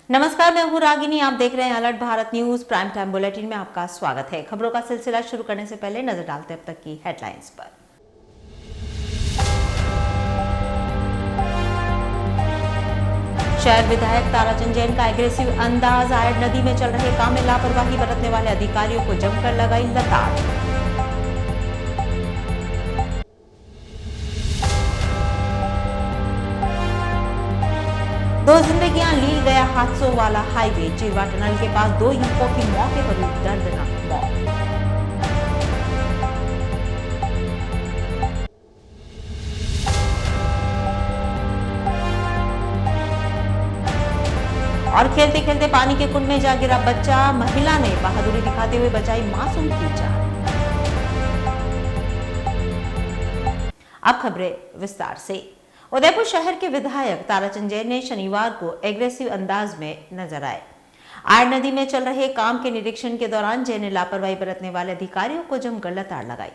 नमस्कार, मैं हूं रागिनी। आप देख रहे हैं alert Bharat news prime time bulletin में आपका स्वागत है। खबरों का सिलसिला शुरू करने से पहले नजर डालते हैं अब तक की हेडलाइंस पर। शहर विधायक ताराचंद जैन का एग्रेसिव अंदाज, आयड़ नदी में चल रहे काम में लापरवाही बरतने वाले अधिकारियों को जमकर लगाई लताड़। दो जिंदगियां ली गया हादसों वाला हाईवे, चिरवा टनल के पास दो युवकों की मौके पर हुई दर्दनाक मौत। और खेलते खेलते पानी के कुंड में जा गिरा बच्चा, महिला ने बहादुरी दिखाते हुए बचाई मासूम की जान। अब खबरें विस्तार से। उदयपुर शहर के विधायक ताराचंद जैन ने शनिवार को एग्रेसिव अंदाज में नजर आए। आयड़ नदी में चल रहे काम के निरीक्षण के दौरान जैन ने लापरवाही बरतने वाले अधिकारियों को जमकर लताड़ लगाई।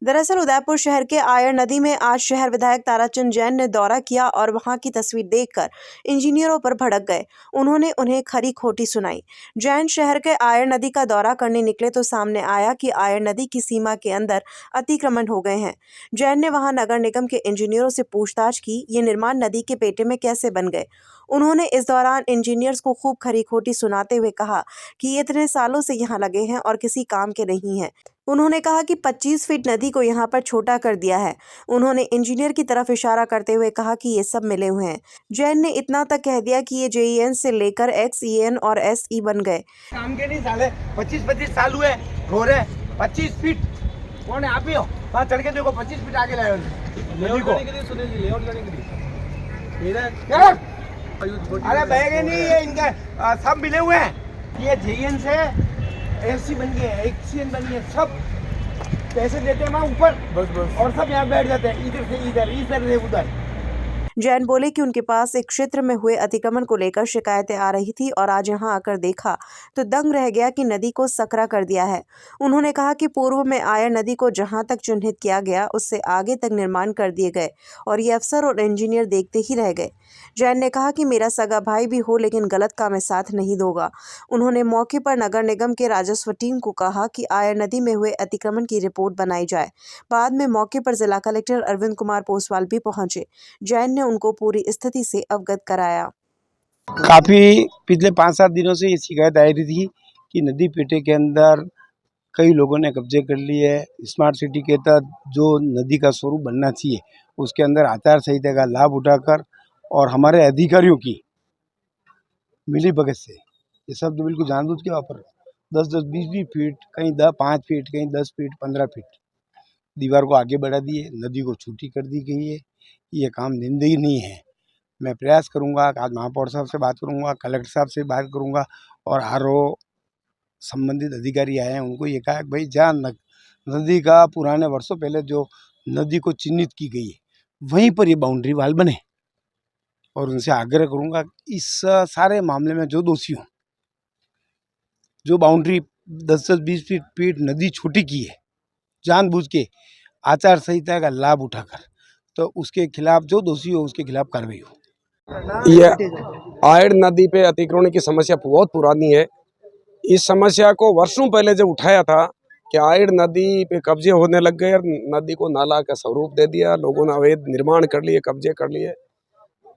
दरअसल उदयपुर शहर के आयड़ नदी में आज शहर विधायक ताराचंद जैन ने दौरा किया और वहां की तस्वीर देखकर इंजीनियरों पर भड़क गए। उन्होंने उन्हें खरी खोटी सुनाई। जैन शहर के आयड़ नदी का दौरा करने निकले तो सामने आया कि आयड़ नदी की सीमा के अंदर अतिक्रमण हो गए हैं। जैन ने वहां नगर निगम के इंजीनियरों से पूछताछ की, ये निर्माण नदी के पेटे में कैसे बन गए। उन्होंने इस दौरान इंजीनियर्स को खूब खरी खोटी सुनाते हुए कहा कि ये इतने सालों से यहाँ लगे हैं और किसी काम के नहीं हैं। उन्होंने कहा कि 25 फीट नदी को यहाँ पर छोटा कर दिया है। उन्होंने इंजीनियर की तरफ इशारा करते हुए कहा कि ये सब मिले हुए हैं। जैन ने इतना तक कह दिया कि ये JEN से लेकर XEN और SE बन गए। काम के नहीं साले 25 साल हुए हो रहे 25 फीट कौन है आप ही हो? वहाँ चढ़ के देखो 25 फीट आगे लाए लेआउट करने के लिए सुने जी लेआउट करने के लिए अरे बैगे नहीं ये इनका सब मिले हुए हैं। ये JEN से SC बन गए XCN बन गए सब पैसे देते हैं वहाँ ऊपर बस और सब यहाँ बैठ जाते हैं इधर से इधर से उधर। जैन बोले कि उनके पास एक क्षेत्र में हुए अतिक्रमण को लेकर शिकायतें आ रही थी और आज यहां आकर देखा तो दंग रह गया कि नदी को सकरा कर दिया है। उन्होंने कहा कि पूर्व में आयड़ नदी को जहां तक चिन्हित किया गया उससे आगे तक निर्माण कर दिए गए और ये अफसर और इंजीनियर देखते ही रह गए। जैन ने कहा कि मेरा सगा भाई भी हो लेकिन गलत काम में साथ नहीं दूंगा। उन्होंने मौके पर नगर निगम के राजस्व टीम को कहा कि आयड़ नदी में हुए अतिक्रमण की रिपोर्ट बनाई जाए। बाद में मौके पर जिला कलेक्टर अरविंद कुमार पोसवाल भी पहुंचे। जैन ने उनको पूरी स्थिति से अवगत कराया। काफी पिछले 5-7 दिनों से ये शिकायत आई रही थी कि नदी पेटे के अंदर कई लोगों ने कब्जे कर लिए है। स्मार्ट सिटी के तहत जो नदी का स्वरूप बनना चाहिए उसके अंदर आचार संहिता का लाभ उठाकर और हमारे अधिकारियों की मिलीभगत से ये शब्द बिल्कुल जानबूझ के वापर 10-10, 20-20 फीट, कहीं 5 फीट, कहीं 10 फीट, 15 फीट दीवार को आगे बढ़ा दिए, नदी को छोटी कर दी गई है। ये काम निंदनीय है। मैं प्रयास करूंगा, आज महापौर साहब से बात करूंगा, कलेक्टर साहब से बात करूंगा और RO संबंधित अधिकारी आए हैं उनको ये कहा भाई जहाँ नदी का पुराने वर्षों पहले जो नदी को चिन्हित की गई है वहीं पर ये बाउंड्री वाल बने और उनसे आग्रह करूंगा इस सारे मामले में जो दोषी हों, जो बाउंड्री 10-10, 20 फीट नदी छोटी की है जानबूझ के आचार संहिता का लाभ उठाकर, तो उसके खिलाफ जो दोषी हो उसके खिलाफ कार्रवाई हो। ये आयड़ नदी पे अतिक्रमण की समस्या बहुत पुरानी है। इस समस्या को वर्षों पहले जब उठाया था कि आयड़ नदी पे कब्जे होने लग गए और नदी को नाला का स्वरूप दे दिया, लोगों ने अवैध निर्माण कर लिए, कब्जे कर लिए,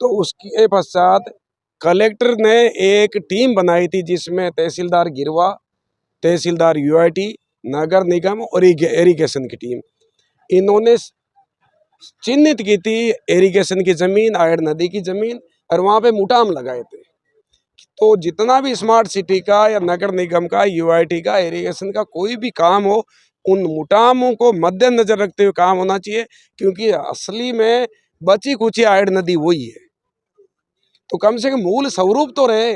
तो उसके पश्चात कलेक्टर ने एक टीम बनाई थी जिसमें तहसीलदार गिरवा, तहसीलदार UIT, नगर निगम और इरिगेशन की टीम, इन्होंने चिन्हित की थी इरिगेशन की जमीन, आयड़ नदी की जमीन और वहाँ पे मुटाम लगाए थे। तो जितना भी स्मार्ट सिटी का या नगर निगम का, UIT का, इरिगेशन का कोई भी काम हो, उन मुटामों को मद्देनजर रखते हुए काम होना चाहिए, क्योंकि असली में बची कुची आयड़ नदी वही है। तो कम से कम मूल स्वरूप तो रहे।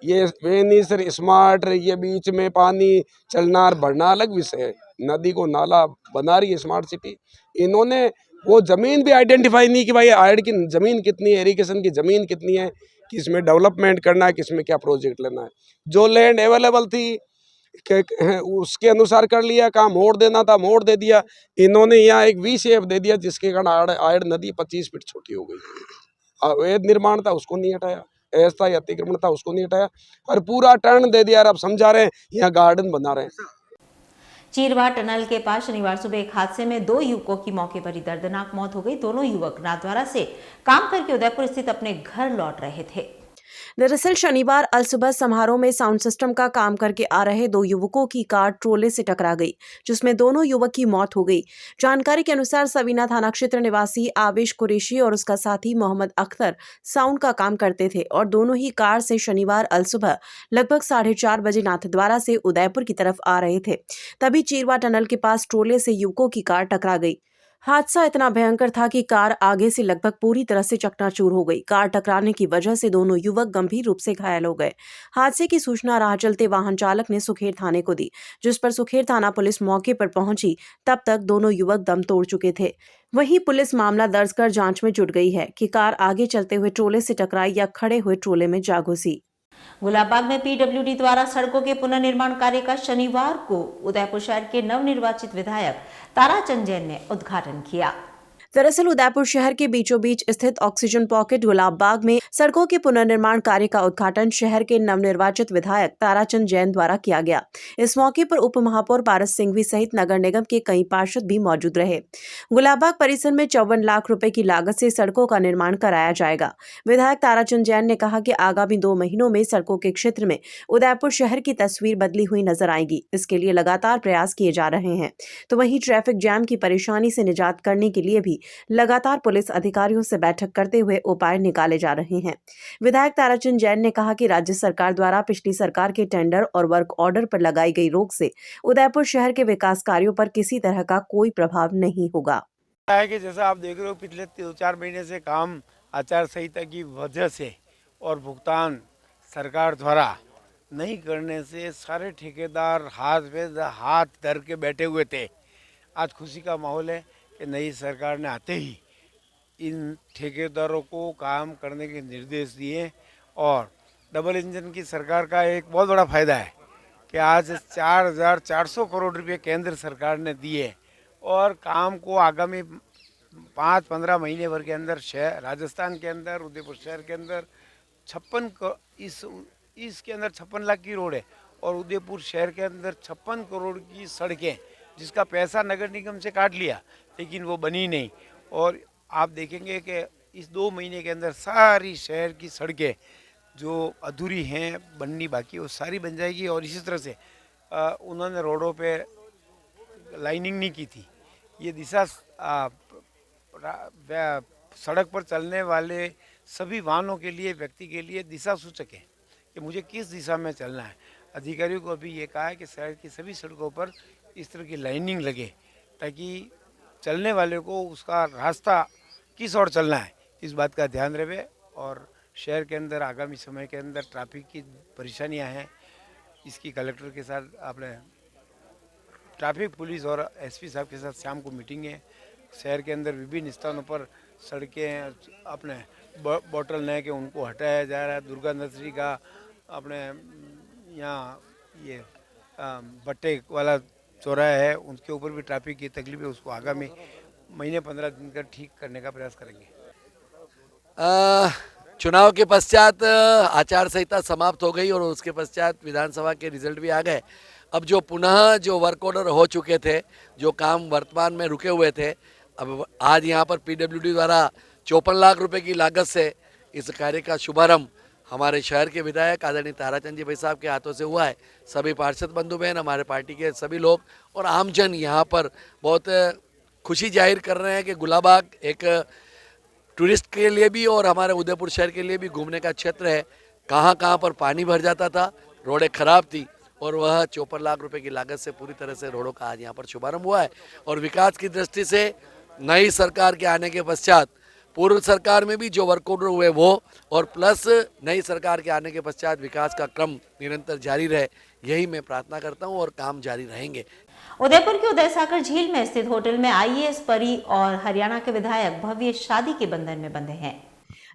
ये वेनिसर स्मार्ट, ये बीच में पानी चलना और बढ़ना अलग विषय है। नदी को नाला बना रही है स्मार्ट सिटी। इन्होंने वो जमीन भी आइडेंटिफाई नहीं कि भाई आयड़ की जमीन कितनी है, इरिगेशन की जमीन कितनी है, किसमें डेवलपमेंट करना है, किसमें क्या प्रोजेक्ट लेना है। जो लैंड अवेलेबल थी उसके अनुसार कर लिया, काम मोड़ देना था मोड़ दे दिया। इन्होंने यहाँ एक V शेप दे दिया जिसके कारण आयड़ नदी 25 फीट छोटी हो गई। अवैध निर्माण था उसको नहीं हटाया, अस्थायी अतिक्रमण था उसको नहीं हटाया और पूरा टर्न दे दिया। यार अब समझा रहे हैं यहाँ गार्डन बना रहे हैं। चीरवा टनल के पास शनिवार सुबह एक हादसे में 2 युवकों की मौके पर ही दर्दनाक मौत हो गई। दोनों युवक नाथद्वारा से काम करके उदयपुर स्थित अपने घर लौट रहे थे। दरअसल शनिवार अलसुबह समारोह में साउंड सिस्टम का काम करके आ रहे 2 युवकों की कार ट्रोले से टकरा गई, जिसमें दोनों युवक की मौत हो गई। जानकारी के अनुसार सवीना थाना क्षेत्र निवासी आवेश कुरैशी और उसका साथी मोहम्मद अख्तर साउंड का काम करते थे और दोनों ही कार से शनिवार अलसुबह लगभग 4:30 बजे नाथद्वारा से उदयपुर की तरफ आ रहे थे। तभी चीरवा टनल के पास ट्रोले से युवकों की कार टकरा गई। हादसा इतना भयंकर था कि कार आगे से लगभग पूरी तरह से चकनाचूर हो गई। कार टकराने की वजह से दोनों युवक गंभीर रूप से घायल हो गए। हादसे की सूचना राह चलते वाहन चालक ने सुखेर थाने को दी, जिस पर सुखेर थाना पुलिस मौके पर पहुंची। तब तक दोनों युवक दम तोड़ चुके थे। वहीं पुलिस मामला दर्ज कर जांच में जुट गई है कि कार आगे चलते हुए ट्रोले से टकराई या खड़े हुए ट्रोले में जा घुसी। गुलाबबाग में पीडब्ल्यूडी द्वारा सड़कों के पुनर्निर्माण कार्य का शनिवार को उदयपुर शहर के नवनिर्वाचित विधायक ताराचंद जैन ने उद्घाटन किया। दरअसल उदयपुर शहर के बीचों बीच स्थित ऑक्सीजन पॉकेट गुलाबबाग में सड़कों के पुनर्निर्माण कार्य का उद्घाटन शहर के नवनिर्वाचित विधायक ताराचंद जैन द्वारा किया गया। इस मौके पर उप महापौर पारस सिंघवी सहित नगर निगम के कई पार्षद भी मौजूद रहे। गुलाबबाग परिसर में 54 लाख रुपए की लागत से सड़कों का निर्माण कराया जाएगा। विधायक ताराचंद जैन ने कहा कि आगामी 2 महीनों में सड़कों के क्षेत्र में उदयपुर शहर की तस्वीर बदली हुई नजर आएगी। इसके लिए लगातार प्रयास किए जा रहे हैं। तो वहीं ट्रैफिक जैम की परेशानी से निजात करने के लिए भी लगातार पुलिस अधिकारियों से बैठक करते हुए उपाय निकाले जा रहे हैं। विधायक ताराचंद जैन ने कहा कि राज्य सरकार द्वारा पिछली सरकार के टेंडर और वर्क ऑर्डर पर लगाई गई रोक से उदयपुर शहर के विकास कार्यों पर किसी तरह का कोई प्रभाव नहीं होगा। है कि जैसा आप देख रहे हो पिछले 2-4 महीने से काम आचार संहिता की वजह से और भुगतान सरकार द्वारा नहीं करने से सारे ठेकेदार हाथ धर के बैठे हुए थे। आज खुशी का माहौल है कि नई सरकार ने आते ही इन ठेकेदारों को काम करने के निर्देश दिए और डबल इंजन की सरकार का एक बहुत बड़ा फायदा है कि आज 4,400 करोड़ रुपए केंद्र सरकार ने दिए और काम को आगामी 5-15 महीने भर के अंदर शहर राजस्थान के अंदर उदयपुर शहर के अंदर 56 लाख की रोड है और उदयपुर शहर के अंदर 56 करोड़ की सड़कें जिसका पैसा नगर निगम से काट लिया लेकिन वो बनी नहीं। और आप देखेंगे कि इस 2 महीने के अंदर सारी शहर की सड़कें जो अधूरी हैं बननी बाकी वो सारी बन जाएगी। और इसी तरह से उन्होंने रोडों पे लाइनिंग नहीं की थी। ये दिशा सड़क पर चलने वाले सभी वाहनों के लिए व्यक्ति के लिए दिशा सूचक है कि मुझे किस दिशा में चलना है। अधिकारियों को अभी ये कहा है कि शहर की सभी सड़कों पर इस तरह की लाइनिंग लगे ताकि चलने वाले को उसका रास्ता किस ओर चलना है इस बात का ध्यान रहे। और शहर के अंदर आगामी समय के अंदर ट्रैफिक की परेशानियां हैं, इसकी कलेक्टर के साथ आपने ट्रैफिक पुलिस और एसपी साहब के साथ शाम को मीटिंग है। शहर के अंदर विभिन्न स्थानों पर सड़कें अपने बॉटल नेक है उनको हटाया जा रहा है। दुर्गा नर्सरी का अपने यहाँ ये बट्टे वाला चौराहा है उनके ऊपर भी ट्रैफिक की तकलीफ है, उसको आगामी महीने 15 दिन का ठीक करने का प्रयास करेंगे। चुनाव के पश्चात आचार संहिता समाप्त हो गई और उसके पश्चात विधानसभा के रिजल्ट भी आ गए। अब जो पुनः जो वर्क ऑर्डर हो चुके थे, जो काम वर्तमान में रुके हुए थे, अब आज यहाँ पर पीडब्ल्यूडी द्वारा 54 लाख रुपए की लागत से इस कार्य का शुभारंभ हमारे शहर के विधायक आदरणीय ताराचंद जी भाई साहब के हाथों से हुआ है। सभी पार्षद बंधु बहन, हमारे पार्टी के सभी लोग और आमजन यहाँ पर बहुत खुशी जाहिर कर रहे हैं कि गुलाबबाग एक टूरिस्ट के लिए भी और हमारे उदयपुर शहर के लिए भी घूमने का क्षेत्र है। कहाँ पर पानी भर जाता था, रोडें खराब थी और वह 54 लाख रुपए की लागत से पूरी तरह से रोडों का आज यहाँ पर शुभारंभ हुआ है। और विकास की दृष्टि से नई सरकार के आने के पश्चात पूर्व सरकार में भी जो वर्क ऑर्डर हुए वो और प्लस नई सरकार के आने के पश्चात विकास का क्रम निरंतर जारी रहे, यही मैं प्रार्थना करता हूं और काम जारी रहेंगे। उदयपुर के उदय सागर झील में स्थित होटल में आईएएस परी और हरियाणा के विधायक भव्य शादी के बंधन में बंधे हैं।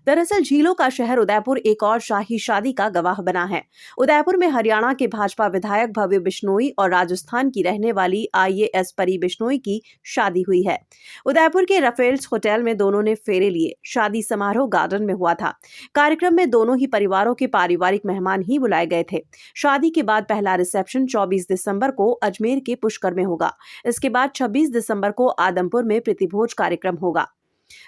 दरअसल झीलों का शहर उदयपुर एक और शाही शादी का गवाह बना है। उदयपुर में हरियाणा के भाजपा विधायक भव्य बिश्नोई और राजस्थान की रहने वाली IAS परी बिश्नोई की शादी हुई है। उदयपुर के रफेल्स होटल में दोनों ने फेरे लिए। शादी समारोह गार्डन में हुआ था। कार्यक्रम में दोनों ही परिवारों के पारिवारिक मेहमान ही बुलाए गए थे। शादी के बाद पहला रिसेप्शन 24 दिसंबर को अजमेर के पुष्कर में होगा। इसके बाद 26 दिसंबर को आदमपुर में प्रीतिभोज कार्यक्रम होगा।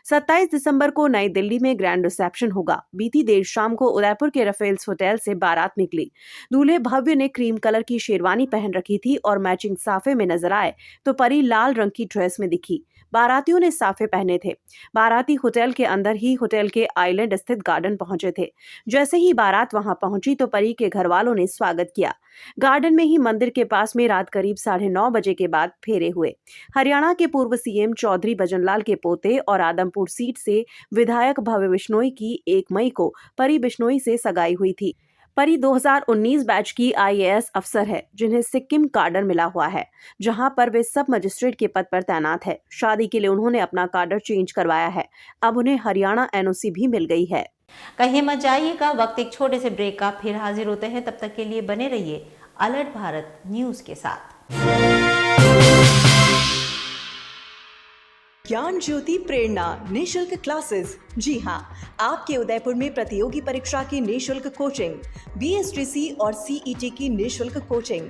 27 दिसंबर को नई दिल्ली में ग्रैंड रिसेप्शन होगा। बीती देर शाम को उदयपुर के रफेल्स होटल से बारात निकली। दूल्हे भव्य ने क्रीम कलर की शेरवानी पहन रखी थी और मैचिंग साफे में नजर आए तो परी लाल रंग की ड्रेस में दिखी। बारातियों ने साफे पहने थे। बाराती होटल के अंदर ही होटल के आइलैंड स्थित गार्डन पहुंचे थे। जैसे ही बारात वहां पहुंची तो परी के घर वालों ने स्वागत किया। गार्डन में ही मंदिर के पास में रात करीब 9:30 बजे के बाद फेरे हुए। हरियाणा के पूर्व CM चौधरी भजनलाल के पोते और आदमपुर सीट से विधायक भव्य बिश्नोई की 1 मई को परी बिश्नोई से सगाई हुई थी। परी 2019 बैच की IAS अफसर है, जिन्हें सिक्किम कार्डर मिला हुआ है, जहां पर वे सब मजिस्ट्रेट के पद पर तैनात है। शादी के लिए उन्होंने अपना कार्डर चेंज करवाया है। अब उन्हें हरियाणा NOC भी मिल गई है। कहीं मत जाइएगा, वक्त एक छोटे से ब्रेक का, फिर हाजिर होते हैं। तब तक के लिए बने रहिए अलर्ट भारत न्यूज के साथ। ज्ञान ज्योति प्रेरणा निशुल्क क्लासेस। जी हाँ, आपके उदयपुर में प्रतियोगी परीक्षा की निशुल्क कोचिंग, BSTC और CET की निशुल्क कोचिंग,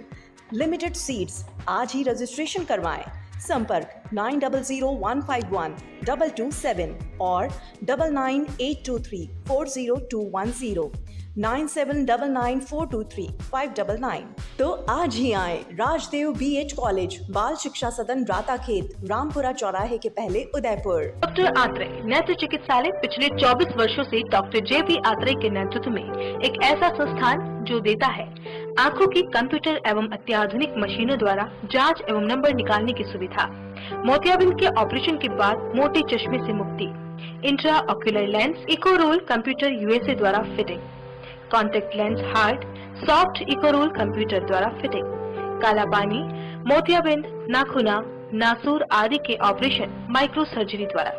लिमिटेड सीट्स। आज ही रजिस्ट्रेशन करवाएं। संपर्क 9001512227 और 9982340210, 9799423599। तो आज ही आए राजदेव BH कॉलेज, बाल शिक्षा सदन, राताखेत, रामपुरा चौराहे के पहले, उदयपुर। डॉक्टर आत्रेय नेत्र चिकित्सालय पिछले 24 वर्षों से डॉक्टर JP आत्रेय के नेतृत्व में एक ऐसा संस्थान जो देता है आंखों की कंप्यूटर एवं अत्याधुनिक मशीनों द्वारा जांच एवं नंबर निकालने की सुविधा, मोतियाबिंद के ऑपरेशन के बाद मोटे चश्मे से मुक्ति, इंट्रा ऑक्यूलर लेंस, इको रोल कंप्यूटर USA द्वारा फिटिंग, कॉन्टेक्ट लेंस हार्ट सॉफ्ट इको रोल कंप्यूटर द्वारा फिटिंग, काला पानी, मोतियाबिंद, नाखूना, नासूर आदि के ऑपरेशन माइक्रो सर्जरी द्वारा,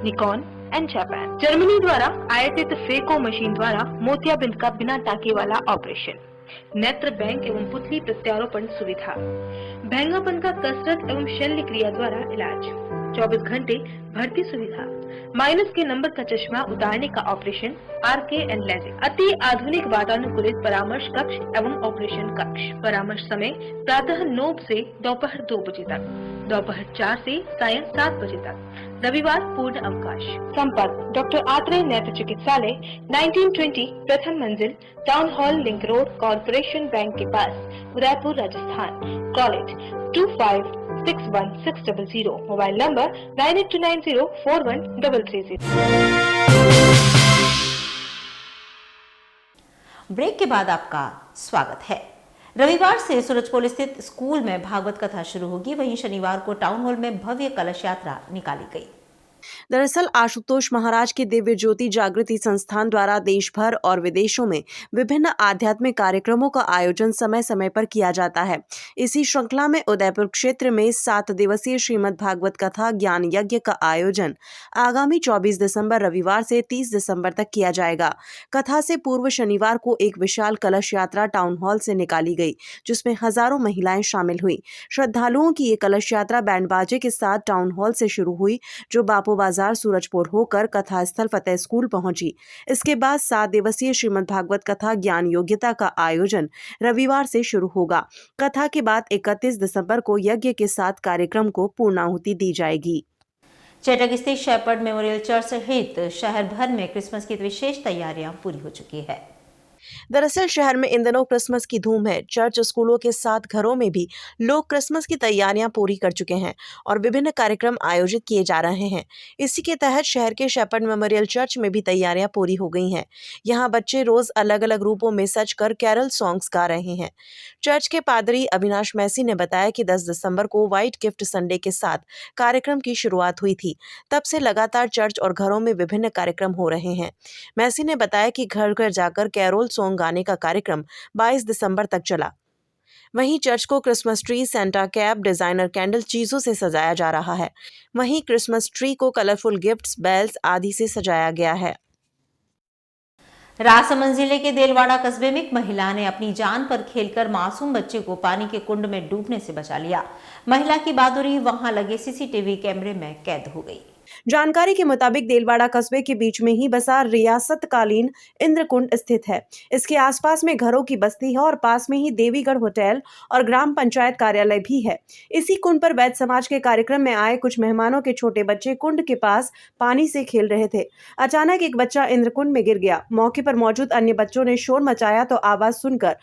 निकॉन एंड जापान, जर्मनी द्वारा आयातित फेको मशीन द्वारा मोतियाबिंद का बिना टाके वाला ऑपरेशन, नेत्र बैंक एवं पुतली प्रत्यारोपण सुविधा, भैंगापन का कसरत एवं शल्य क्रिया द्वारा इलाज, 24 घंटे भर्ती सुविधा, माइनस के नंबर का चश्मा उतारने का ऑपरेशन, RK एंड लेजिक, अति आधुनिक वातानुकूलित परामर्श कक्ष एवं ऑपरेशन कक्ष। परामर्श समय प्रातः 9 से दोपहर 2 बजे तक, दोपहर 4 से सायं 7 बजे तक, रविवार पूर्ण अवकाश। संपर्क डॉक्टर आत्रेय नेत्र चिकित्सालय, 1920 प्रथम मंजिल, town hall, link road, corporation bank के पास, Udaipur, Rajasthan. College 256160, mobile number 9829041330। Break के बाद आपका स्वागत है। रविवार से सूरजपोल स्थित स्कूल में भागवत कथा शुरू होगी। वहीं शनिवार को टाउन हॉल में भव्य कलश यात्रा निकाली गई। दरअसल आशुतोष महाराज के दिव्य ज्योति जागृति संस्थान द्वारा देश भर और विदेशों में विभिन्न आध्यात्मिक कार्यक्रमों का आयोजन समय समय पर किया जाता है। इसी श्रृंखला में उदयपुर क्षेत्र में 7 दिवसीय श्रीमद् भागवत कथा ज्ञान यज्ञ का आयोजन आगामी 24 दिसंबर रविवार से 30 दिसंबर तक किया जाएगा। कथा से पूर्व शनिवार को एक विशाल कलश यात्रा टाउन हॉल से निकाली गई, जिसमें हजारों महिलाएं शामिल हुई। श्रद्धालुओं की ये कलश यात्रा बैंड बाजे के साथ टाउन हॉल से शुरू हुई, जो बापू बाजार सूरजपुर होकर कथा स्थल फतेह स्कूल पहुंची। इसके बाद 7 दिवसीय श्रीमद् भागवत कथा ज्ञान योग्यता का आयोजन रविवार से शुरू होगा। कथा के बाद 31 दिसंबर को यज्ञ के साथ कार्यक्रम को पूर्णाहुति दी जाएगी। चेटक स्थित शेपर्ड मेमोरियल चर्च सहित शहर भर में क्रिसमस की विशेष तैयारियां पूरी हो चुकी है। दरअसल शहर में इन दिनों क्रिसमस की धूम है। चर्च, स्कूलों के साथ घरों में भी लोग क्रिसमस की तैयारियां पूरी कर चुके हैं और विभिन्न कार्यक्रम आयोजित किए जा रहे हैं। इसी के तहत शहर के शेपर्ड मेमोरियल चर्च में भी तैयारियां पूरी हो गई हैं। यहां बच्चे रोज अलग अलग रूपों में सजकर कैरल सॉन्ग्स गा रहे हैं। चर्च के पादरी अविनाश मैसी ने बताया कि 10 दिसंबर को व्हाइट गिफ्ट संडे के साथ कार्यक्रम की शुरुआत हुई थी। तब से लगातार चर्च और घरों में विभिन्न कार्यक्रम हो रहे हैं। मैसी ने बताया कि घर घर जाकर कैरोल सॉन्ग गाने का कार्यक्रम 22 दिसंबर तक चला। वहीं चर्च को Christmas tree, Santa cap, designer candle चीजों से सजाया जा रहा है। वहीं क्रिसमस ट्री को कलरफुल गिफ्ट्स, बेल्स आदि से सजाया गया है। राजसमंद जिले के देलवाड़ा कस्बे में एक महिला ने अपनी जान पर खेलकर मासूम बच्चे को पानी के कुंड में डूबने से बचा लिया। महिला की बहादुरी वहां लगे सीसीटीवी कैमरे में कैद हो गई। जानकारी के मुताबिक देलवाड़ा कस्बे के बीच में ही बसा रियासतकालीन इंद्रकुंड स्थित है। इसके आसपास में घरों की बस्ती है और पास में ही देवीगढ़ होटल और ग्राम पंचायत कार्यालय भी है। इसी कुंड पर वैद्य समाज के कार्यक्रम में आए कुछ मेहमानों के छोटे बच्चे कुंड के पास पानी से खेल रहे थे। अचानक एक बच्चा इंद्रकुंड में गिर गया। मौके पर मौजूद अन्य बच्चों ने शोर मचाया तो आवाज सुनकर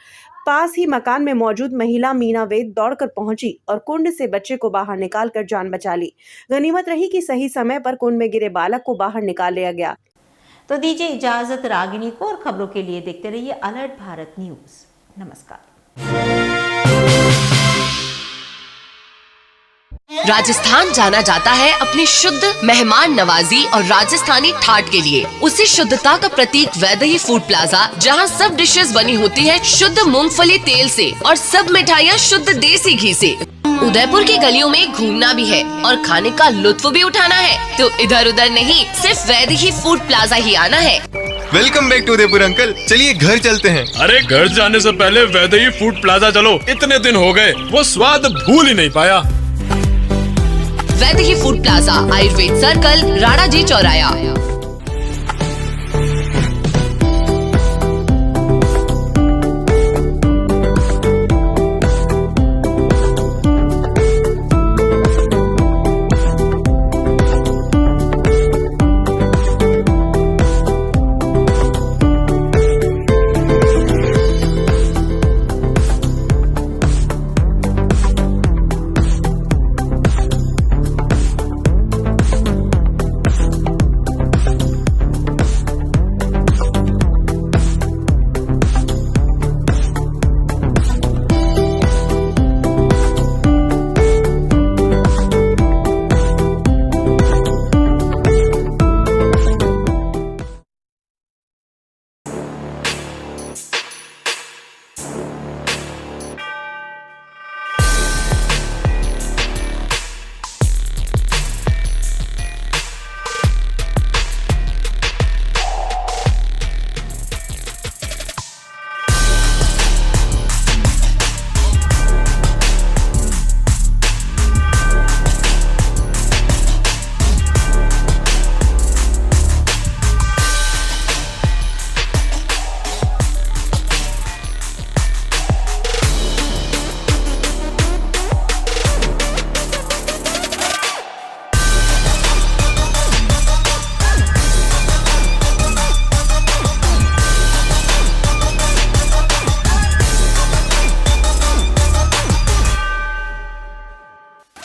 पास ही मकान में मौजूद महिला मीना वेद दौड़कर पहुंची और कुंड से बच्चे को बाहर निकालकर जान बचा ली। गनीमत रही कि सही समय पर कुंड में गिरे बालक को बाहर निकाल लिया गया। तो दीजिए इजाजत रागिनी को, और खबरों के लिए देखते रहिए अलर्ट भारत न्यूज। नमस्कार। राजस्थान जाना जाता है अपनी शुद्ध मेहमान नवाजी और राजस्थानी ठाट के लिए। उसी शुद्धता का प्रतीक वैदेही फूड प्लाजा, जहां सब डिशेस बनी होती है शुद्ध मूंगफली तेल से और सब मिठाइयाँ शुद्ध देसी घी से। उदयपुर की गलियों में घूमना भी है और खाने का लुत्फ भी उठाना है तो इधर उधर नहीं, सिर्फ वैदेही फूड प्लाजा ही आना है। Welcome back to Udaipur uncle, चलिए घर चलते हैं। अरे घर जाने से पहले वैदेही फूड प्लाजा चलो, इतने दिन हो गए वो स्वाद भूल ही नहीं पाया। Vaidehi food plaza, Ayurved circle, Rana ji चौराया।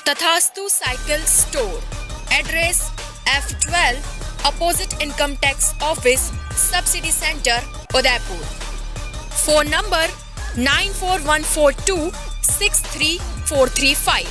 Tathastu cycle store, address F12 opposite income tax office, subsidy centre, Udaipur. Phone number 9414263435।